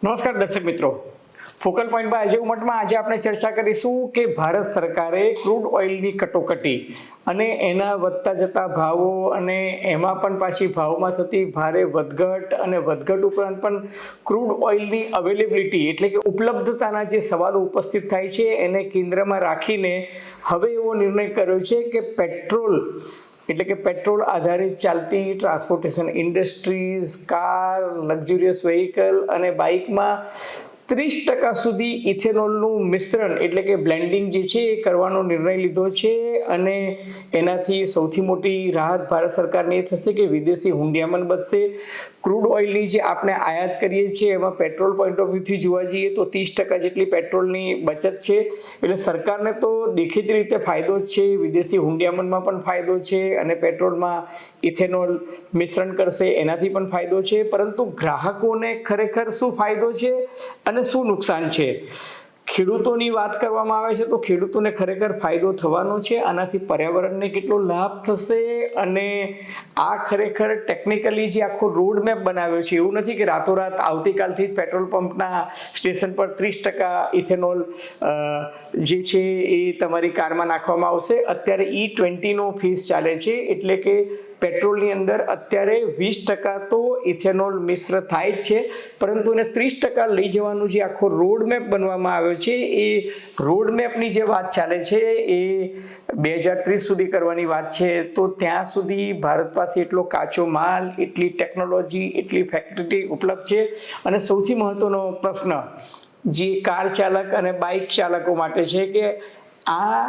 નમસ્કાર દર્શક મિત્રો, ફોકલ પોઈન્ટ બાય અજય ઉમટમાં આજે આપણે ચર્ચા કરીશું કે ભારત સરકારે ક્રૂડ ઓઇલની કટોકટી અને એના વધતા જતા ભાવો અને એમાં પણ પાછી ભાવમાં થતી ભારે વધઘટ અને વધઘટ ઉપરાંત પણ ક્રૂડ ઓઇલની અવેલેબિલિટી એટલે કે ઉપલબ્ધતાના જે સવાલો ઉપસ્થિત થાય છે એને કેન્દ્રમાં રાખીને હવે એવો નિર્ણય કર્યો છે કે પેટ્રોલ એટલે કે પેટ્રોલ આધારિત ચાલતી transportation industries, car, luxurious vehicle અને બાઇકમાં 30% સુધી ઇથેનોલનું મિશ્રણ એટલે કે બ્લેન્ડિંગ જે છે એ કરવાનો નિર્ણય લીધો છે અને એનાથી સૌથી મોટી રાહત ભારત સરકારને એ થશે કે વિદેશી હુંડિયામણ બચશે. ક્રૂડ ઓઇલની જે આપણે આયાત કરીએ છીએ એમાં પેટ્રોલ પોઈન્ટ ઓફ વ્યૂથી જોવા જઈએ તો 30% જેટલી પેટ્રોલની બચત છે, એટલે સરકારને તો દેખીતી રીતે ફાયદો જ છે, વિદેશી હુંડિયામણમાં પણ ફાયદો છે અને પેટ્રોલમાં ઇથેનોલ મિશ્રણ કરશે એનાથી પણ ફાયદો છે. પરંતુ ગ્રાહકોને ખરેખર શું ફાયદો છે અને શું નુકસાન છે? ખેડૂતોની વાત કરવામાં આવે છે તો ખેડૂતોને ખરેખર ફાયદો થવાનો છે, આનાથી પર્યાવરણને કેટલો લાભ થશે અને આ ખરેખર ટેકનિકલી જે આખો રોડ મેપ બનાવ્યો છે એવું નથી કે રાતોરાત આવતીકાલથી જ પેટ્રોલ પંપના સ્ટેશન પર 30% ઇથેનોલ જે છે એ તમારી કારમાં નાખવામાં આવશે. અત્યારે E20નો ફેઝ ચાલે છે એટલે કે પેટ્રોલની અંદર અત્યારે 20% તો ઇથેનોલ મિશ્ર થાય જ છે, પરંતુ એને 30% લઈ જવાનું જે આખો રોડ મેપ બનવામાં આવ્યો છે એ રોડ મેપની જે વાત ચાલે છે એ 2030 સુધી કરવાની વાત છે. તો ત્યાં સુધી ભારત પાસે એટલો કાચો માલ, એટલી ટેકનોલોજી, એટલી ફેક્ટરી ઉપલબ્ધ છે અને સૌથી મહત્વનો પ્રશ્ન જે કાર ચાલક અને બાઇક ચાલકો માટે છે કે આ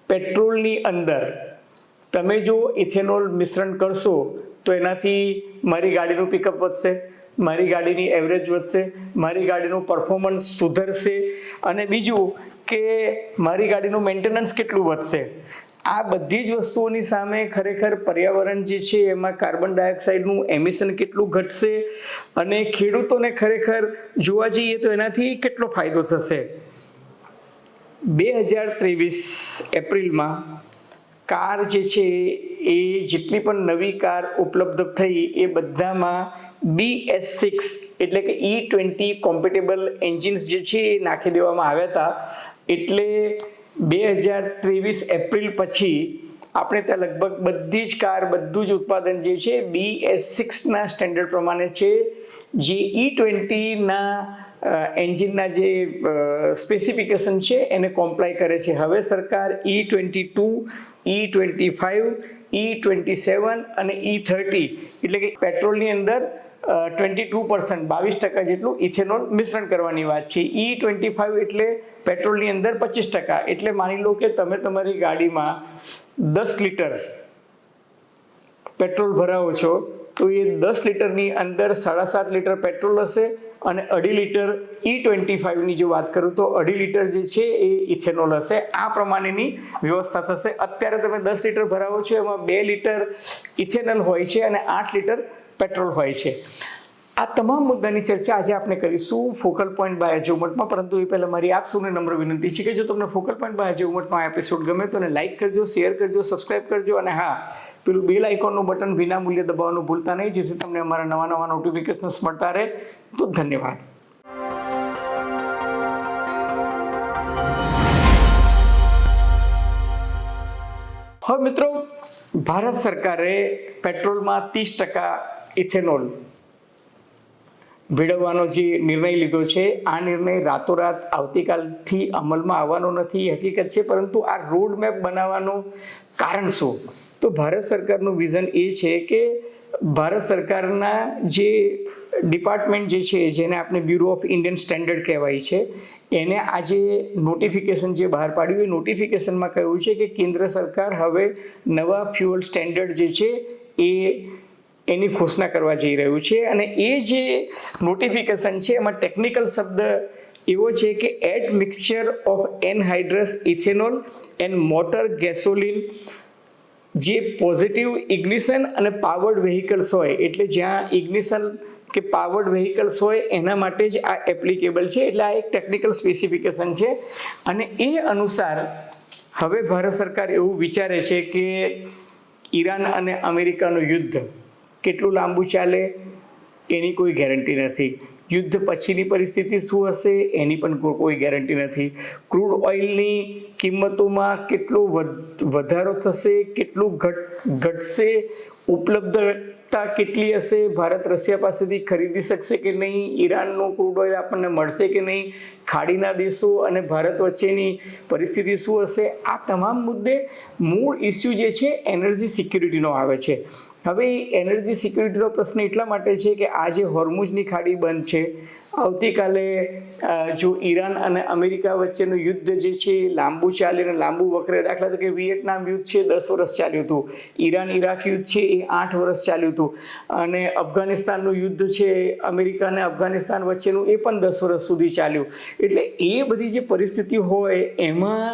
પેટ્રોલની અંદર તમે જો ઇથેનોલ મિશ્રણ કરશો તો એનાથી મારી ગાડીનું પિકઅપ વધશે, મારી ગાડીની એવરેજ વધશે, મારી ગાડીનું પરફોર્મન્સ સુધરશે અને બીજું કે મારી ગાડીનું મેન્ટેનન્સ કેટલું વધશે. આ બધી જ વસ્તુઓની સામે ખરેખર પર્યાવરણ જે છે એમાં કાર્બન ડાયોક્સાઇડનું એમિશન કેટલું ઘટશે અને ખેડૂતોને ખરેખર જોવા જઈએ તો એનાથી કેટલો ફાયદો થશે. 2023 એપ્રિલમાં કાર જે છે એ જેટલી પણ નવી કાર ઉપલબ્ધ થઈ એ બધામાં BS6 એટલે કે E20 કોમ્પેટેબલ એન્જિન્સ જે છે એ નાખી દેવામાં આવ્યા હતા. એટલે 2023 એપ્રિલ પછી આપણે ત્યાં લગભગ બધી જ કાર, બધું જ ઉત્પાદન જે છે BS6ના સ્ટેન્ડર્ડ પ્રમાણે છે, જે E20ના એન્જિનના જે સ્પેસિફિકેશન છે એને કોમ્પ્લાય કરે છે. હવે સરકાર E22, E25, E27 અને E30 એટલે કે પેટ્રોલની અંદર 22% 22% જેટલું ઇથેનોલ મિશ્રણ કરવાની વાત છે. E25 એટલે પેટ્રોલની અંદર 25%, એટલે માની લો કે તમે તમારી ગાડીમાં 10 લીટર પેટ્રોલ ભરાવો છો તો એ 10 લીટરની અંદર 7.5 લીટર પેટ્રોલ હશે અને 2.5 લીટર E25ની જો વાત કરું તો 2.5 લીટર જે છે એ ઇથેનોલ હશે. આ પ્રમાણેની વ્યવસ્થા થશે. અત્યારે તમે 10 લીટર ભરાવો છો એમાં 2 લીટર ઇથેનોલ હોય છે અને 8 લીટર પેટ્રોલ હોય છે. આ તમામ મુદ્દાની ચર્ચા આજે આપણે કરીશું ફોકલ પોઈન્ટ બાય અજય ઉમટમાં, પરંતુ એ પહેલાં મારી આપ સૌને નમ્ર વિનંતી છે કે જો તમને ફોકલ પોઈન્ટ બાય અજય ઉમટનો આ એપિસોડ ગમે તો એને લાઇક કરજો, શેર કરજો, સબસ્ક્રાઇબ કરજો અને હા, પેલું બેલ આઇકોનનું બટન વિના મૂલ્યે દબાવવાનું ભૂલતા નહીં, જેથી તમને અમારા નવા નોટિફિકેશન્સ મળતા રહે. તો ધન્યવાદ. હવે મિત્રો, ભારત સરકારે પેટ્રોલમાં 30% ઇથેનોલ ભેળવવાનો જે નિર્ણય લીધો છે, આ નિર્ણય રાતોરાત આવતીકાલથી અમલમાં આવવાનો નથી, હકીકત છે, પરંતુ આ રોડ મેપ બનાવવાનું કારણ શું? તો ભારત સરકારનું વિઝન એ છે કે ભારત સરકારના જે ડિપાર્ટમેન્ટ જે છે જેને આપણે બ્યુરો ઓફ ઇન્ડિયન સ્ટેન્ડર્ડ કહેવાય છે, એને આજે નોટિફિકેશન જે બહાર પાડ્યું એ નોટિફિકેશનમાં કહ્યું છે કે કેન્દ્ર સરકાર હવે નવા ફ્યુઅલ સ્ટેન્ડર્ડ જે છે એની ઘોષણા કરવા જઈ રહ્યું છે. અને એ જે નોટિફિકેશન છે એમાં ટેકનિકલ શબ્દ એવો છે કે admixture of anhydrous ethanol and motor gasoline, જે પોઝિટિવ ઇગ્નિશન અને પાવર્ડ વ્હીકલ્સ હોય, એટલે જ્યાં ઇગ્નિશન કે પાવર્ડ વ્હીકલ્સ હોય એના માટે જ આ એપ્લિકેબલ છે. એટલે આ એક ટેકનિકલ સ્પેસિફિકેશન છે અને એ અનુસાર હવે ભારત સરકાર એવું વિચારે છે કે ઈરાન અને અમેરિકાનું યુદ્ધ કેટલું લાંબુ ચાલે એની કોઈ ગેરંટી નથી. યુદ્ધ પછીની પરિસ્થિતિ શું હશે એની પણ કોઈ ગેરંટી નથી. ક્રૂડ ઓઇલની કિંમતોમાં કેટલો વધારો થશે, કેટલું ઘટશે, ઉપલબ્ધતા કેટલી હશે, ભારત રશિયા પાસેથી ખરીદી શકશે કે નહીં, ઈરાનનું ક્રૂડ ઓઇલ આપણને મળશે કે નહીં, ખાડીના દેશો અને ભારત વચ્ચેની પરિસ્થિતિ શું હશે, આ તમામ મુદ્દે મૂળ ઇસ્યુ જે છે એનર્જી સિક્યુરિટીનો આવે છે. હવે એનર્જી સિક્યુરિટીનો પ્રશ્ન એટલા માટે છે કે આજે હોર્મુઝની ખાડી બંધ છે. આવતીકાલે જો ઈરાન અને અમેરિકા વચ્ચેનું યુદ્ધ જે છે લાંબુ ચાલે અને લાંબુ વકરે, દાખલા તરીકે વિયેટનામ યુદ્ધ છે 10 વર્ષ ચાલ્યું હતું, ઈરાન ઈરાક યુદ્ધ છે એ 8 વર્ષ ચાલ્યું હતું, અને અફઘાનિસ્તાનનું યુદ્ધ છે અમેરિકા અને અફઘાનિસ્તાન વચ્ચેનું એ પણ 10 વર્ષ સુધી ચાલ્યું. એટલે એ બધી જે પરિસ્થિતિ હોય એમાં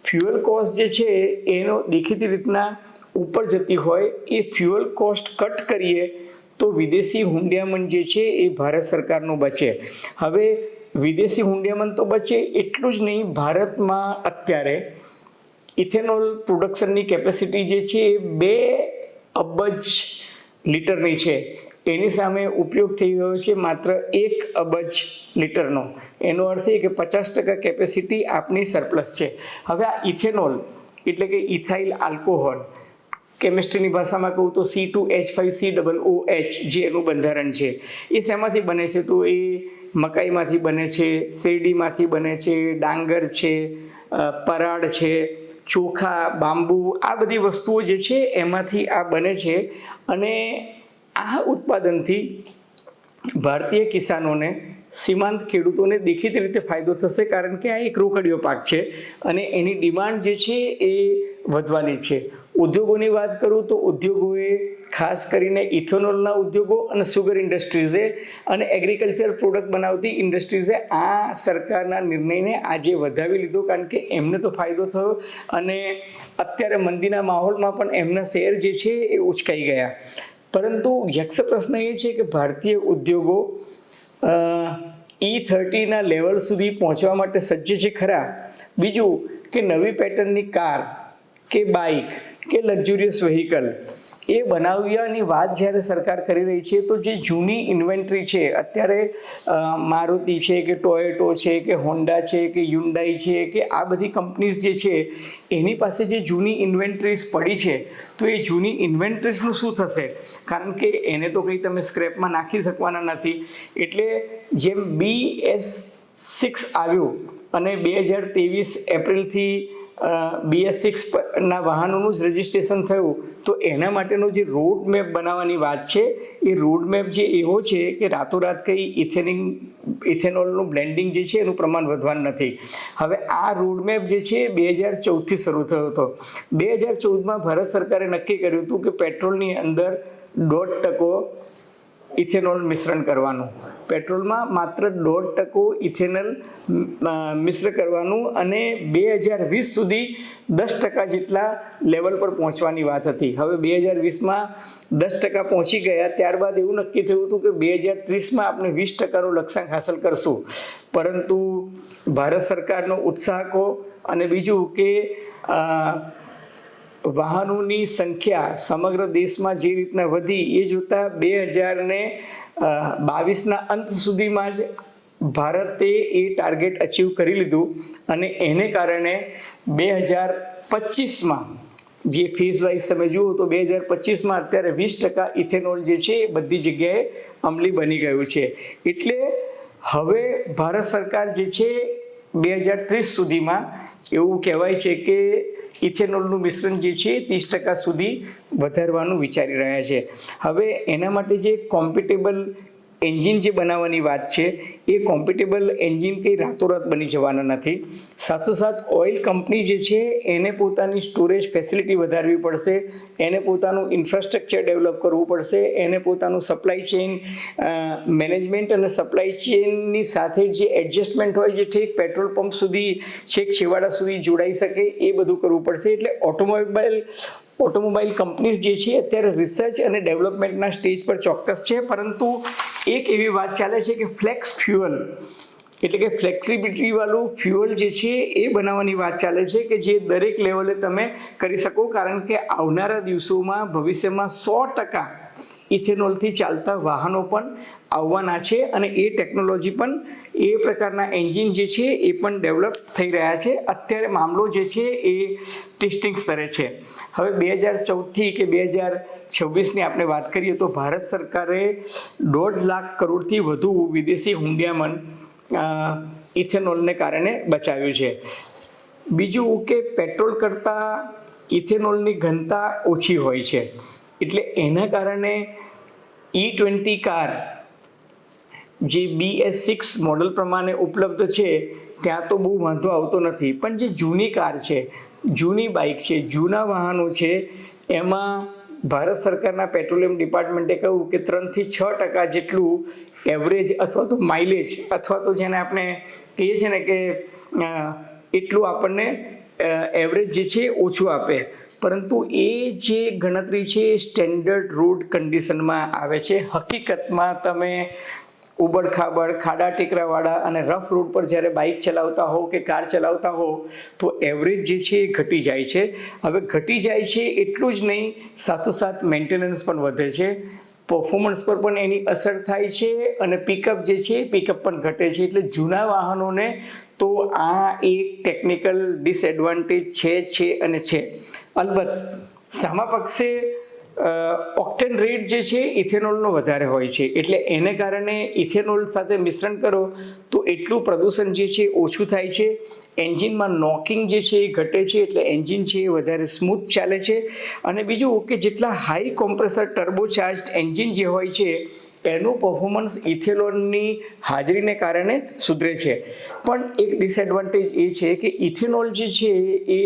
ફ્યુઅલ કોસ્ટ જે છે એનો દેખીતી રીતના ઉપર જતી હોય, એ ફ્યુઅલ કોસ્ટ કટ કરીએ તો વિદેશી હુંડિયામણ જે છે એ ભારત સરકારનું બચે. હવે વિદેશી હુંડિયામણ તો બચે એટલું જ નહીં, ભારતમાં અત્યારે ઇથેનોલ પ્રોડક્શનની કેપેસિટી જે છે એ 2 અબજ લીટરની છે. એની સામે ઉપયોગ થઈ રહ્યો છે માત્ર 1 અબજ લીટરનો. એનો અર્થ એ કે 50% કેપેસિટી આપની સરપ્લસ છે. હવે આ ઇથેનોલ એટલે કે ઇથાઇલ આલ્કોહોલ, કેમિસ્ટ્રીની ભાષામાં કહું તો C2H5COOH જે એનું બંધારણ છે, એ શેમાંથી બને છે? તો એ મકાઈમાંથી બને છે, શેરડીમાંથી બને છે, ડાંગર છે, પરાળ છે, ચોખા, બાંબુ, આ બધી વસ્તુઓ જે છે એમાંથી આ બને છે. અને આ ઉત્પાદનથી ભારતીય કિસાનોને, સીમાંત ખેડૂતોને દેખીતી રીતે ફાયદો થશે, કારણ કે આ એક રોકડીયો પાક છે અને એની ડિમાન્ડ જે છે એ વધવાની છે. ઉદ્યોગોની વાત કરું તો ઉદ્યોગોએ ખાસ કરીને ઇથેનોલના ઉદ્યોગો અને સુગર ઇન્ડસ્ટ્રીઝે અને એગ્રીકલ્ચર પ્રોડક્ટ બનાવતી ઇન્ડસ્ટ્રીઝે આ સરકારના નિર્ણયને આજે વધાવી લીધો, કારણ કે એમને તો ફાયદો થયો અને અત્યારે મંદીના માહોલમાં પણ એમના શેર જે છે એ ઉચકાઈ ગયા. પરંતુ યક્ષ પ્રશ્ન એ છે કે ભારતીય ઉદ્યોગો E30ના લેવલ સુધી પહોંચવા માટે સજ્જ છે ખરા? બીજું કે નવી પેટર્નની કાર કે બાઇક કે લક્ઝુરિયસ વ્હીકલ એ બનાવવાની વાત જ્યારે સરકાર કરી રહી છે, તો જે જૂની ઇન્વેન્ટરી છે, અત્યારે મારુતિ છે કે ટોયોટો છે કે હોન્ડા છે કે યુન્ડાઈ છે કે આ બધી કંપનીઝ જે છે એની પાસે જે જૂની ઇન્વેન્ટરીઝ પડી છે, તો એ જૂની ઇન્વેન્ટરીઝનું શું થશે? કારણ કે એને તો કંઈ તમે સ્ક્રેપમાં નાખી શકવાના નથી. એટલે જેમ BS6 આવ્યું અને 2023 એપ્રિલથી BS6 ના વાહનોનું જ રજિસ્ટ્રેશન થયું, તો એના માટેનો જે રોડ મેપ બનાવવાની વાત છે, એ રોડ મેપ જે એવો છે કે રાતોરાત કંઈ ઇથેનોલનું બ્લેન્ડિંગ જે છે એનું પ્રમાણ વધવાનું નથી. હવે આ રોડ મેપ જે છે 2014થી શરૂ થયો હતો. 2014માં ભારત સરકારે નક્કી કર્યું હતું કે પેટ્રોલની અંદર 0.5% ઇથેનોલ મિશ્રણ કરવાનું, પેટ્રોલમાં માત્ર 0.5% ઇથેનોલ મિશ્ર કરવાનું, અને 2020 સુધી 10% જેટલા લેવલ પર પહોંચવાની વાત હતી. હવે 2020માં 10% પહોંચી ગયા. ત્યારબાદ એવું નક્કી થયું હતું કે 2030માં આપણે 20%નો લક્ષ્યાંક હાંસલ કરશું. પરંતુ ભારત સરકારનો ઉત્સાહકો અને બીજું કે વાહનોની સંખ્યા સમગ્ર દેશમાં જે રીતના વધી એ જોતાં 2022ના અંત સુધીમાં જ ભારતે એ ટાર્ગેટ અચીવ કરી લીધું, અને એને કારણે 2025માં જે ફેઝ વાઇઝ તમે જુઓ તો 2025માં અત્યારે 20% ઇથેનોલ જે છે એ બધી જગ્યાએ અમલી બની ગયું છે. એટલે હવે ભારત સરકાર જે છે 2030 સુધીમાં એવું કહેવાય છે કે ઇથેનોલનું મિશ્રણ જે છે 30% સુધી વધારવાનું વિચારી રહ્યા છે. હવે એના માટે જે કોમ્પિટેબલ એન્જિન જે બનાવવાની વાત છે, એ કોમ્પિટેબલ એન્જિન કંઈ રાતોરાત બની જવાના નથી. સાથોસાથ ઓઇલ કંપની જે છે એને પોતાની સ્ટોરેજ ફેસિલિટી વધારવી પડશે, એને પોતાનું ઇન્ફ્રાસ્ટ્રક્ચર ડેવલપ કરવું પડશે, એને પોતાનું સપ્લાય ચેઇન મેનેજમેન્ટ અને સપ્લાય ચેઇનની સાથે જે એડજસ્ટમેન્ટ હોય, જે ઠીક પેટ્રોલ પંપ સુધી છેક છેવાડા સુધી જોડાઈ શકે, એ બધું કરવું પડશે. એટલે ઓટોમોબાઈલ કંપનીઝ જે છે અત્યારે રિસર્ચ અને ડેવલપમેન્ટના સ્ટેજ પર ચોક્કસ છે, પરંતુ એક એવી વાત ચાલે છે કે ફ્લેક્સ ફ્યુઅલ એટલે કે ફ્લેક્સિબિલિટી વાળું ફ્યુઅલ જે છે એ બનાવવાની વાત ચાલે છે કે જે દરેક લેવલે તમે કરી શકો. કારણ કે આવનારા દિવસોમાં ભવિષ્યમાં 100% ઇથેનોલથી ચાલતા વાહનો પણ આવવાના છે અને એ ટેકનોલોજી પણ એ પ્રકારના એન્જિન જે છે એ પણ ડેવલપ થઈ રહ્યા છે. અત્યારે મામલો જે છે એ ટેસ્ટિંગ સ્તરે છે. હવે 2014થી કે 2026ની આપણે વાત કરીએ તો ભારત સરકારે 1.5 લાખ કરોડથી વધુ વિદેશી હુંડિયામણ ઇથેનોલને કારણે બચાવ્યું છે. બીજું કે પેટ્રોલ કરતાં ઇથેનોલની ઘનતા ઓછી હોય છે, એટલે એના કારણે E20 કાર જે BS6 મોડલ પ્રમાણે ઉપલબ્ધ છે ત્યાં તો બહુ વાંધો આવતો નથી, પણ જે જૂની કાર છે, જૂની બાઇક છે, જૂના વાહનો છે, એમાં ભારત સરકારના પેટ્રોલિયમ ડિપાર્ટમેન્ટે કહ્યું કે 3-6% જેટલું એવરેજ અથવા તો માઇલેજ અથવા તો જેને આપણે કહીએ છીએ ને કે એટલું આપણને એવરેજ જે છે ઓછું આપે. પરંતુ એ જે ગણતરી છે સ્ટેન્ડર્ડ રોડ કન્ડિશનમાં આવે છે. હકીકતમાં તમે ઉબડ-ખાબડ, ખાડા ટેકરાવાળા અને રફ રોડ પર જ્યારે બાઇક ચલાવતા હો કે કાર ચલાવતા હો તો એવરેજ જે છે એ ઘટી જાય છે. હવે ઘટી જાય છે એટલું જ નહીં, સાથોસાથ મેન્ટેનન્સ પણ વધે છે, પરફોર્મન્સ પર પણ એની અસર થાય છે અને પિકઅપ જે છે પિકઅપ પણ ઘટે છે. એટલે જૂના વાહનોને તો આ એક ટેકનિકલ ડિસએડવાન્ટેજ છે અને છે. અલબત્ત સામા પક્ષે ઓક્ટેન રેટ જે છે ઇથેનોલનો વધારે હોય છે, એટલે એને કારણે ઇથેનોલ સાથે મિશ્રણ કરો તો એટલું પ્રદૂષણ જે છે ઓછું થાય છે. એન્જિનમાં નોકિંગ જે છે એ ઘટે છે, એટલે એન્જિન છે એ વધારે સ્મૂથ ચાલે છે. અને બીજું કે જેટલા હાઈ કોમ્પ્રેસર ટર્બોચાર્જડ એન્જિન જે હોય છે એનું પરફોર્મન્સ ઇથેનોલની હાજરીને કારણે સુધરે છે. પણ એક ડિસએડવાન્ટેજ એ છે કે ઇથેનોલ જે છે એ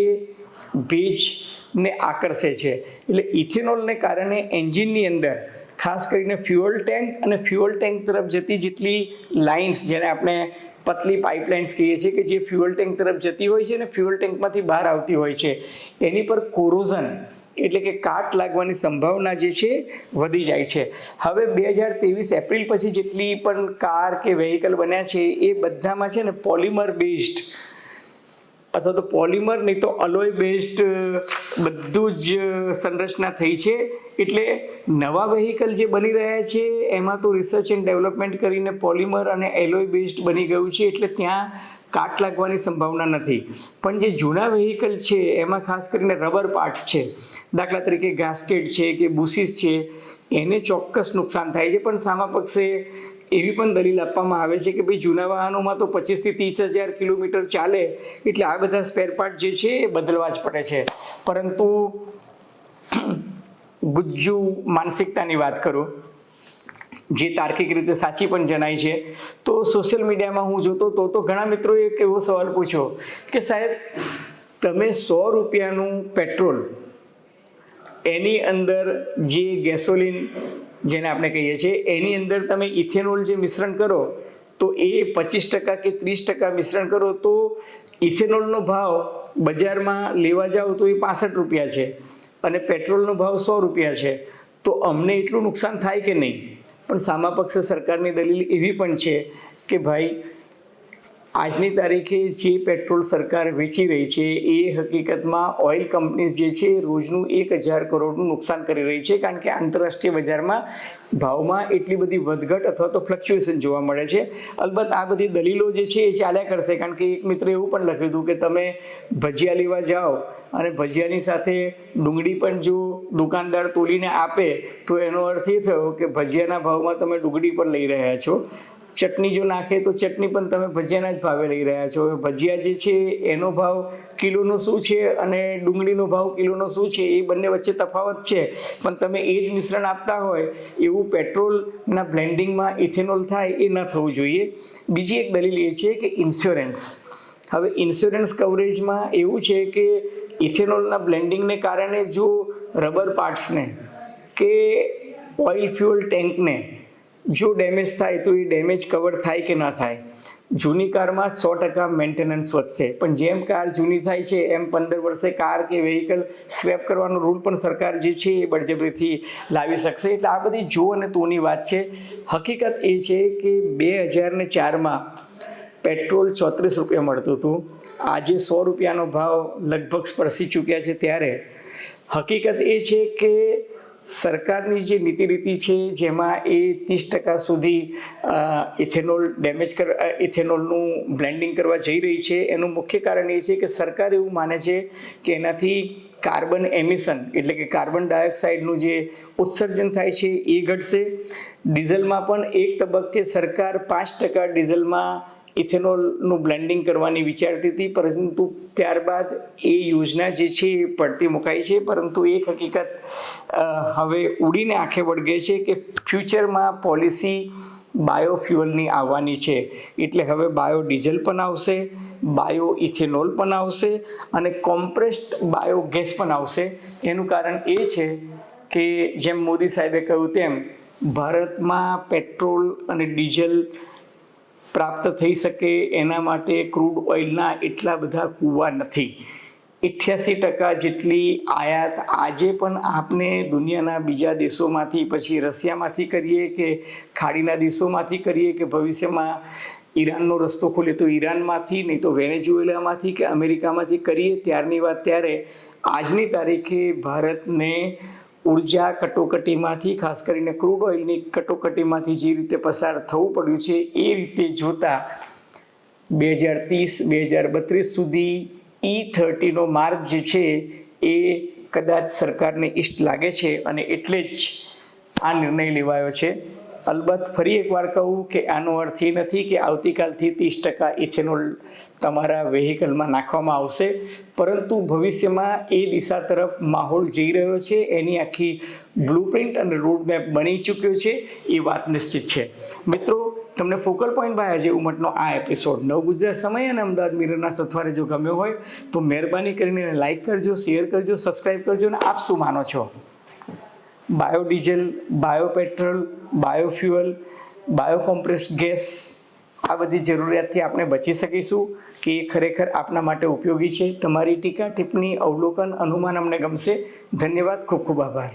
ભેજને આકર્ષે છે, એટલે ઇથેનોલને કારણે એન્જિનની અંદર ખાસ કરીને ફ્યુઅલ ટેન્ક અને ફ્યુઅલ ટેન્ક તરફ જતી જેટલી લાઇન્સ, જેને આપણે પતલી પાઇપલાઇન્સ કહીએ છીએ, કે જે ફ્યુઅલ ટેન્ક તરફ જતી હોય છે અને ફ્યુઅલ ટેન્કમાંથી બહાર આવતી હોય છે, એની પર કોરોઝન એટલે કે કાટ લાગવાની સંભાવના જે છે વધી જાય છે. હવે 2023 એપ્રિલ પછી જેટલી પણ કાર કે વેહિકલ બન્યા છે એ બધામાં છે ને પોલિમર બેઝડ અથવા તો પોલિમર નહીં તો અલોય બેઝડ બધું જ સંરચના થઈ છે. એટલે નવા વેહિકલ જે બની રહ્યા છે એમાં તો રિસર્ચ એન્ડ ડેવલપમેન્ટ કરીને પોલિમર અને એલોય બેઝડ બની ગયું છે, એટલે ત્યાં કાટ લાગવાની સંભાવના નથી. પણ જે જૂના વેહિકલ છે એમાં ખાસ કરીને રબર પાર્ટ્સ છે, દાખલા તરીકે ગાસ્કેટ છે કે બુસીસ છે, એને ચોક્કસ નુકસાન થાય છે. પણ સામા પક્ષે એવી પણ દલીલ આપવામાં આવે છે કે ભાઈ જૂના વાહનોમાં તો 25,000-30,000 કિલોમીટર ચાલે, એટલે આ બધા સ્પેર પાર્ટ જે છે એ બદલવા જ પડે છે. પરંતુ ગુજ્જુ માનસિકતાની વાત કરું, જે તાર્કિક રીતે સાચી પણ જણાય છે, તો સોશિયલ મીડિયામાં હું જોતો તો ઘણા મિત્રોએ એક એવો સવાલ પૂછ્યો કે સાહેબ તમે 100 રૂપિયાનું પેટ્રોલ એની અંદર જે ગેસોલિન જેને આપણે કહીએ છીએ એની અંદર તમે ઇથેનોલ જે મિશ્રણ કરો તો એ 25% કે 30% મિશ્રણ કરો તો ઇથેનોલનો ભાવ બજારમાં લેવા જાઓ તો એ 65 રૂપિયા છે અને પેટ્રોલનો ભાવ 100 રૂપિયા છે, તો અમને એટલું નુકસાન થાય કે નહીં? પણ સામા પક્ષે સરકારની દલીલ એવી પણ છે કે ભાઈ આજની તારીખે જે પેટ્રોલ સરકાર વેચી રહી છે એ હકીકતમાં ઓઇલ કંપનીઝ જે છે રોજનું 1,000 કરોડનું નુકસાન કરી રહી છે, કારણ કે આંતરરાષ્ટ્રીય બજારમાં ભાવમાં એટલી બધી વધઘટ અથવા તો ફ્લક્ચ્યુએશન જોવા મળે છે. અલબત્ત આ બધી દલીલો જે છે એ ચાલ્યા કરશે, કારણ કે એક મિત્રે એવું પણ લખ્યું હતું કે તમે ભજીયા લેવા જાઓ અને ભજીયાની સાથે ડુંગળી પણ જો દુકાનદાર તોલીને આપે તો એનો અર્થ એ થયો કે ભજીયાના ભાવમાં તમે ડુંગળી પણ લઈ રહ્યા છો, ચટણી જો નાખે તો ચટણી પણ તમે ભજીયાના જ ભાવે લઈ રહ્યા છો. ભજીયા જે છે એનો ભાવ કિલોનો શું છે અને ડુંગળીનો ભાવ કિલોનો શું છે એ બંને વચ્ચે તફાવત છે, પણ તમે એ જ મિશ્રણ આપતા હોય એવું પેટ્રોલના બ્લેન્ડિંગમાં ઇથેનોલ થાય એ ન થવું જોઈએ. બીજી એક દલીલ એ છે કે ઇન્સ્યોરન્સ. હવે ઇન્સ્યોરન્સ કવરેજમાં એવું છે કે ઇથેનોલના બ્લેન્ડિંગને કારણે જો રબર પાર્ટ્સને કે ઓઇલ ફ્યુઅલ ટેન્કને જો ડેમેજ થાય તો એ ડેમેજ કવર થાય કે ના થાય? જૂની કારમાં 100% મેન્ટેનન્સ વધશે, પણ જેમ કાર જૂની થાય છે એમ 15 વર્ષે કાર કે વેહિકલ સ્ક્રેપ કરવાનો રૂલ પણ સરકાર જે છે એ બળજબરીથી લાવી શકશે. એટલે આ બધી જો અને તોની વાત છે. હકીકત એ છે કે 2004માં પેટ્રોલ 34 રૂપિયા મળતું હતું, આજે 100 રૂપિયાનો ભાવ લગભગ સ્પર્શી ચૂક્યા છે. ત્યારે હકીકત એ છે કે સરકારની જે નીતિ રીતિ છે જેમાં એ 30% સુધી ઇથેનોલનું બ્લેન્ડિંગ કરવા જઈ રહી છે, એનું મુખ્ય કારણ એ છે કે સરકાર એવું માને છે કે એનાથી કાર્બન એમિશન એટલે કે કાર્બન ડાયોક્સાઇડનું જે ઉત્સર્જન થાય છે એ ઘટશે. ડીઝલમાં પણ એક તબક્કે સરકાર 5% ડીઝલમાં ઇથેનોલનું બ્લેન્ડિંગ કરવાની વિચારતી હતી, પરંતુ ત્યારબાદ એ યોજના જે છે એ પડતી મુકાઈ છે. પરંતુ એક હકીકત હવે ઉડીને આંખે વળગે છે કે ફ્યુચરમાં પોલિસી બાયોફ્યુઅલની આવવાની છે. એટલે હવે બાયોડીઝલ પણ આવશે, બાયો ઇથેનોલ પણ આવશે અને કોમ્પ્રેસ્ડ બાયોગેસ પણ આવશે. એનું કારણ એ છે કે જેમ મોદી સાહેબે કહ્યું તેમ ભારતમાં પેટ્રોલ અને ડીઝલ પ્રાપ્ત થઈ શકે એના માટે ક્રૂડ ઓઇલના એટલા બધા કૂવા નથી. 88% જેટલી આયાત આજે પણ આપણે દુનિયાના બીજા દેશોમાંથી, પછી રશિયામાંથી કરીએ કે ખાડીના દેશોમાંથી કરીએ કે ભવિષ્યમાં ઈરાનનો રસ્તો ખોલે તો ઈરાનમાંથી, નહીં તો વેનેઝુએલામાંથી કે અમેરિકામાંથી કરીએ ત્યારની વાત, ત્યારે આજની તારીખે ભારતને ઉર્જા કટોકટીમાંથી, ખાસ કરીને ક્રૂડ ઓઇલની કટોકટીમાંથી જે રીતે પસાર થવું પડ્યું છે એ રીતે જોતા 2030-2032 સુધી E30નો માર્ગ જે છે એ કદાચ સરકારને ઇષ્ટ લાગે છે અને એટલે જ આ નિર્ણય લેવાયો છે. અલબત્ત ફરી એકવાર કહું કે આનો અર્થ એ નથી કે આવતીકાલથી 30% ઇથેનોલ તમારા વેહિકલમાં નાખવામાં આવશે, પરંતુ ભવિષ્યમાં એ દિશા તરફ માહોલ જઈ રહ્યો છે. એની આખી બ્લુપ્રિન્ટ અને રોડમેપ બની ચૂક્યો છે, એ વાત નિશ્ચિત છે. મિત્રો, તમને ફોકલ પોઈન્ટ બાય અજય ઉમટનો આ એપિસોડ 9 ગુજરાત સમય અને અમદાવાદ મિરરના સથવારે જો ગમ્યો હોય તો મહેરબાની કરીને લાઇક કરજો, શેર કરજો, સબસ્ક્રાઈબ કરજો. અને આપ શું માનો છો? બાયોડીઝલ, બાયોપેટ્રોલ, બાયોફ્યુઅલ, બાયોકોમ્પ્રેસ્ડ ગેસ, આ બધી જરૂરિયાતથી આપણે બચી શકીશું કે એ ખરેખર આપના માટે ઉપયોગી છે? તમારી ટીકા, ટિપ્પણી, અવલોકન, અનુમાન અમને ગમશે. ધન્યવાદ, ખૂબ ખૂબ આભાર.